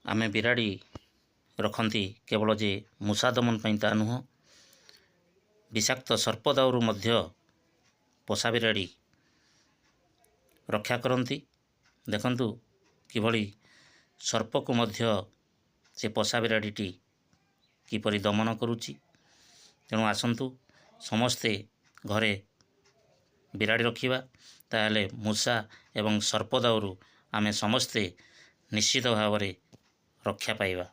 आमे बिराड़ी रखती केवल जे मूषा दमन पर ता नुह विषाक्त सर्प दाउरू मध्य पोषा बिराड़ी रक्षा करती। देखंतु किभली सर्प को मध्य से पोषा बिराड़ीटी किपरि दमन करुच्ची। तेणु आसंतु समस्ते घरे बिराड़ी रखिबा, ताहले मूषा एवं सर्प दाउरू आमे समस्ते निश्चित भाव रक्षा पाइबा।